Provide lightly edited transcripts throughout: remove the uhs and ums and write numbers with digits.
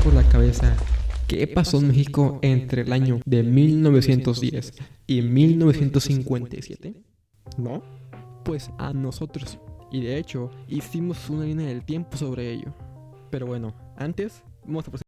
por la cabeza qué pasó en México entre el año de 1910 y 1957? ¿No? Pues a nosotros. Y de hecho, hicimos una línea del tiempo sobre ello. Pero bueno, antes vamos a proceder.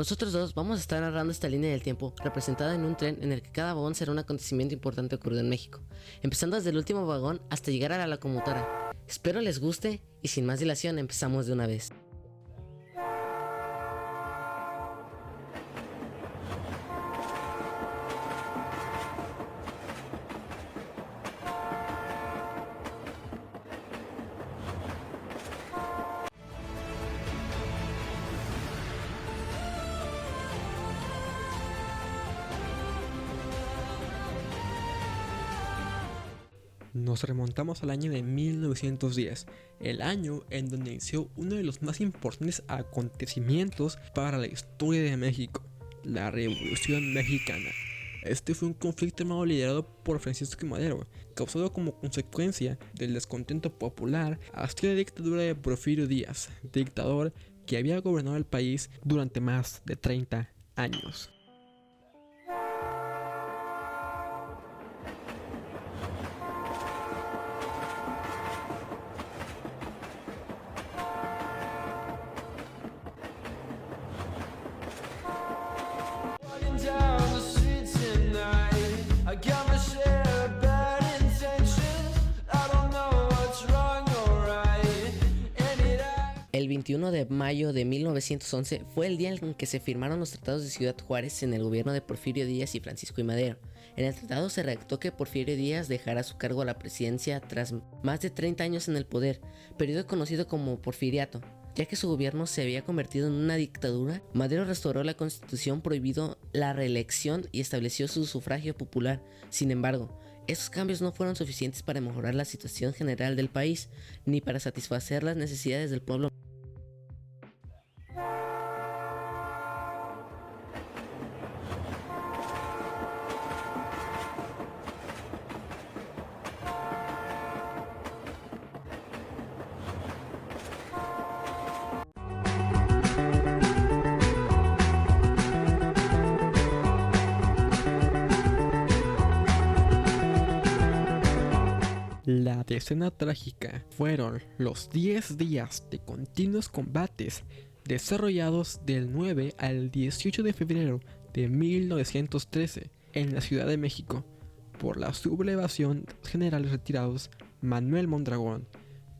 Nosotros dos vamos a estar narrando esta línea del tiempo representada en un tren en el que cada vagón será un acontecimiento importante ocurrido en México, empezando desde el último vagón hasta llegar a la locomotora. Espero les guste y sin más dilación empezamos de una vez. Nos remontamos al año de 1910, el año en donde inició uno de los más importantes acontecimientos para la historia de México, la Revolución Mexicana. Este fue un conflicto armado liderado por Francisco I. Madero, causado como consecuencia del descontento popular hacia la dictadura de Porfirio Díaz, dictador que había gobernado el país durante más de 30 años. El 21 de mayo de 1911 fue el día en que se firmaron los tratados de Ciudad Juárez en el gobierno de Porfirio Díaz y Francisco I. Madero. En el tratado se redactó que Porfirio Díaz dejara a su cargo la presidencia tras más de 30 años en el poder, periodo conocido como Porfiriato. Ya que su gobierno se había convertido en una dictadura, Madero restauró la constitución, prohibido la reelección y estableció su sufragio popular. Sin embargo, esos cambios no fueron suficientes para mejorar la situación general del país, ni para satisfacer las necesidades del pueblo. La escena trágica fueron los 10 días de continuos combates desarrollados del 9 al 18 de febrero de 1913 en la Ciudad de México por la sublevación de los generales retirados Manuel Mondragón,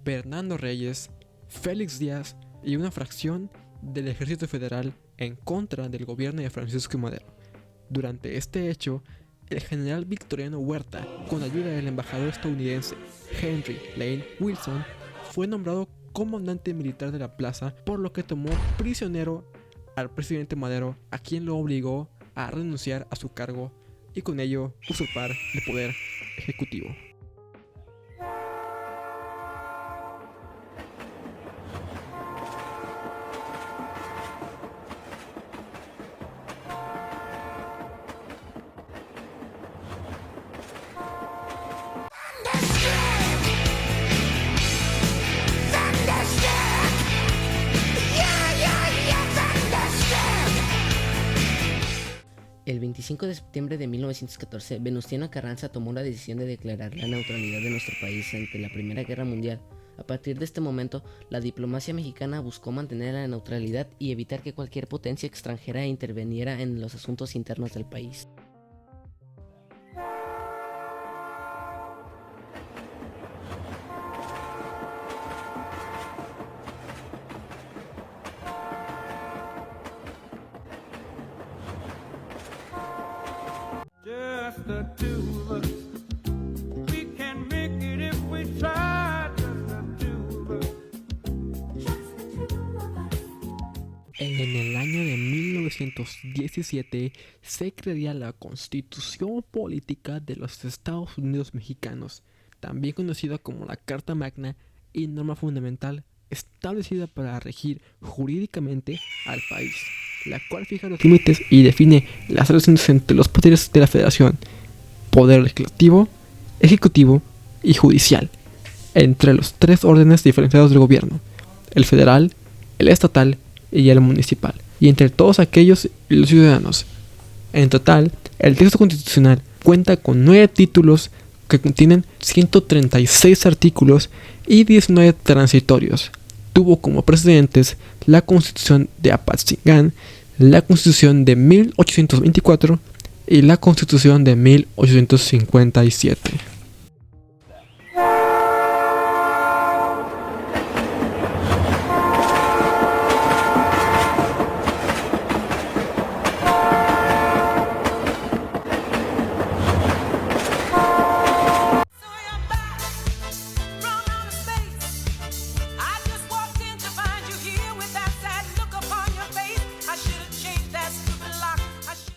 Fernando Reyes, Félix Díaz y una fracción del Ejército Federal en contra del gobierno de Francisco I. Madero. Durante este hecho, el general Victoriano Huerta, con ayuda del embajador estadounidense Henry Lane Wilson, fue nombrado comandante militar de la plaza, por lo que tomó prisionero al presidente Madero, a quien lo obligó a renunciar a su cargo y con ello usurpar el poder ejecutivo. El 25 de septiembre de 1914, Venustiano Carranza tomó la decisión de declarar la neutralidad de nuestro país ante la Primera Guerra Mundial. A partir de este momento, la diplomacia mexicana buscó mantener la neutralidad y evitar que cualquier potencia extranjera interviniera en los asuntos internos del país. Just the two of us. We can make it if we try. Just the two of us. En el año de 1917 se crearía la Constitución Política de los Estados Unidos Mexicanos, también conocida como la Carta Magna y Norma Fundamental establecida para regir jurídicamente al país, la cual fija los límites y define las relaciones entre los poderes de la federación, poder legislativo, ejecutivo y judicial, entre los tres órdenes diferenciados del gobierno, el federal, el estatal y el municipal, y entre todos aquellos y los ciudadanos. En total, el texto constitucional cuenta con 9 títulos que contienen 136 artículos y 19 transitorios. Tuvo como precedentes la Constitución de Apatzingán, la Constitución de 1824 y la Constitución de 1857.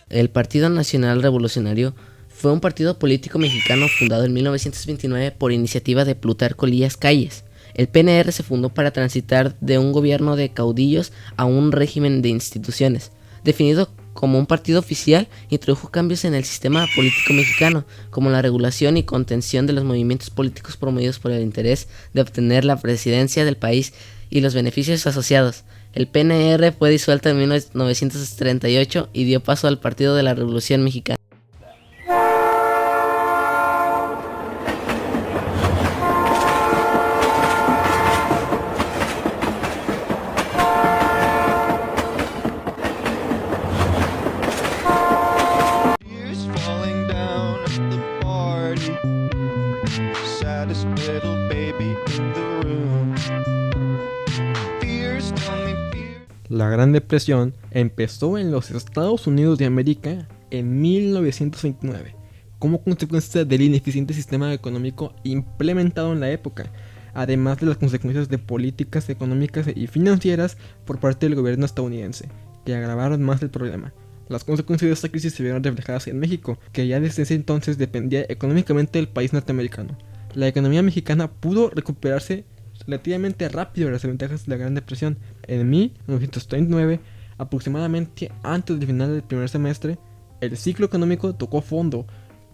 El Partido Nacional Revolucionario fue un partido político mexicano fundado en 1929 por iniciativa de Plutarco Elías Calles. El PNR se fundó para transitar de un gobierno de caudillos a un régimen de instituciones. Definido como un partido oficial, introdujo cambios en el sistema político mexicano, como la regulación y contención de los movimientos políticos promovidos por el interés de obtener la presidencia del país y los beneficios asociados. El PNR fue disuelto en 1938 y dio paso al Partido de la Revolución Mexicana. Tears falling down at the party. Saddest little baby in the room. Fears tell me fear. La Gran Depresión empezó en los Estados Unidos de América en 1929, como consecuencia del ineficiente sistema económico implementado en la época, además de las consecuencias de políticas económicas y financieras por parte del gobierno estadounidense, que agravaron más el problema. Las consecuencias de esta crisis se vieron reflejadas en México, que ya desde ese entonces dependía económicamente del país norteamericano. La economía mexicana pudo recuperarse relativamente rápido de las ventajas de la Gran Depresión. En 1939, aproximadamente antes del final del primer semestre, el ciclo económico tocó fondo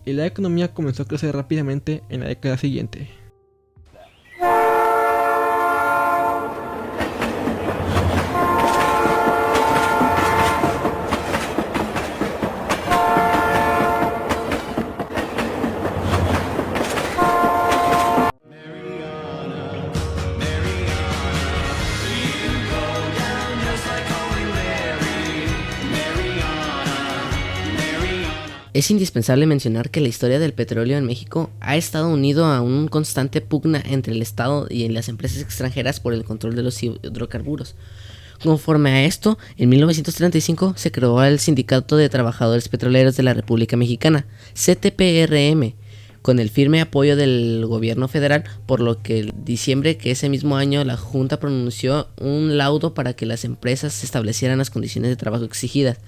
y la economía comenzó a crecer rápidamente en la década siguiente. Es indispensable mencionar que la historia del petróleo en México ha estado unido a un constante pugna entre el Estado y las empresas extranjeras por el control de los hidrocarburos. Conforme a esto, en 1935 se creó el Sindicato de Trabajadores Petroleros de la República Mexicana, CTPRM, con el firme apoyo del gobierno federal, por lo que en diciembre que ese mismo año la Junta pronunció un laudo para que las empresas establecieran las condiciones de trabajo exigidas.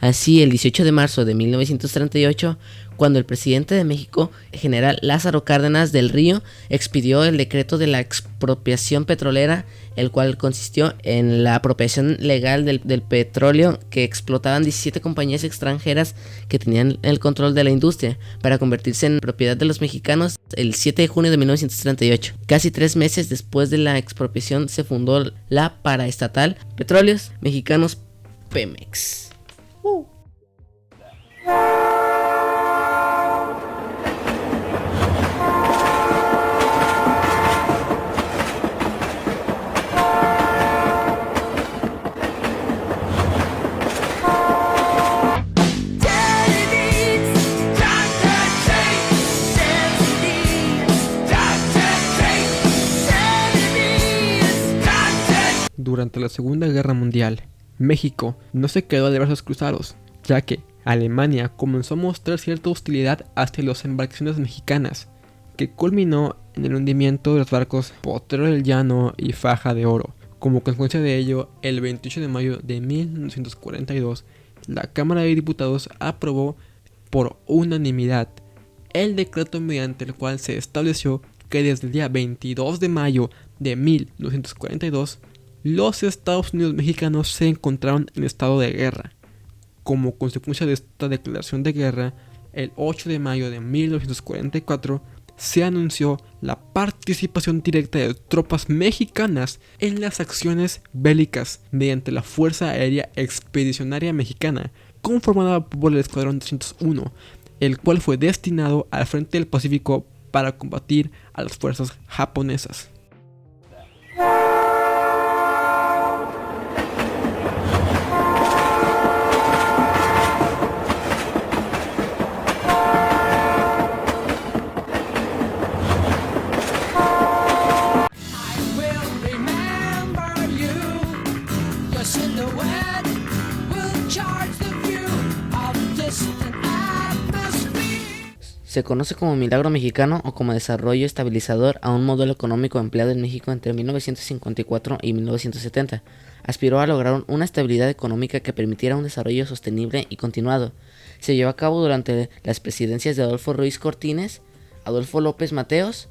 Así, el 18 de marzo de 1938, cuando el presidente de México, general Lázaro Cárdenas del Río, expidió el decreto de la expropiación petrolera, el cual consistió en la apropiación legal del petróleo que explotaban 17 compañías extranjeras que tenían el control de la industria, para convertirse en propiedad de los mexicanos el 7 de junio de 1938. Casi 3 meses después de la expropiación se fundó la paraestatal Petróleos Mexicanos Pemex. Durante la Segunda Guerra Mundial, México no se quedó de brazos cruzados, ya que Alemania comenzó a mostrar cierta hostilidad hacia las embarcaciones mexicanas, que culminó en el hundimiento de los barcos Potrero del Llano y Faja de Oro. Como consecuencia de ello, el 28 de mayo de 1942, la Cámara de Diputados aprobó por unanimidad el decreto mediante el cual se estableció que desde el día 22 de mayo de 1942, los Estados Unidos mexicanos se encontraron en estado de guerra. Como consecuencia de esta declaración de guerra, el 8 de mayo de 1944 se anunció la participación directa de tropas mexicanas en las acciones bélicas mediante la Fuerza Aérea Expedicionaria Mexicana, conformada por el Escuadrón 301, el cual fue destinado al frente del Pacífico para combatir a las fuerzas japonesas. Se conoce como milagro mexicano o como desarrollo estabilizador a un modelo económico empleado en México entre 1954 y 1970. Aspiró a lograr una estabilidad económica que permitiera un desarrollo sostenible y continuado. Se llevó a cabo durante las presidencias de Adolfo Ruiz Cortines, Adolfo López Mateos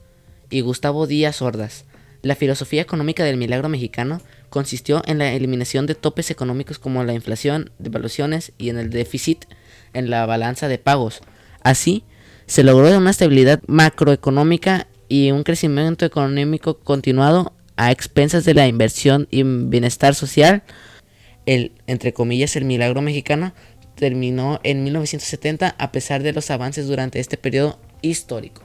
y Gustavo Díaz Ordaz. La filosofía económica del milagro mexicano consistió en la eliminación de topes económicos como la inflación, devaluaciones y en el déficit en la balanza de pagos. Así, se logró una estabilidad macroeconómica y un crecimiento económico continuado a expensas de la inversión y bienestar social. El, entre comillas, el milagro mexicano terminó en 1970 a pesar de los avances durante este periodo histórico.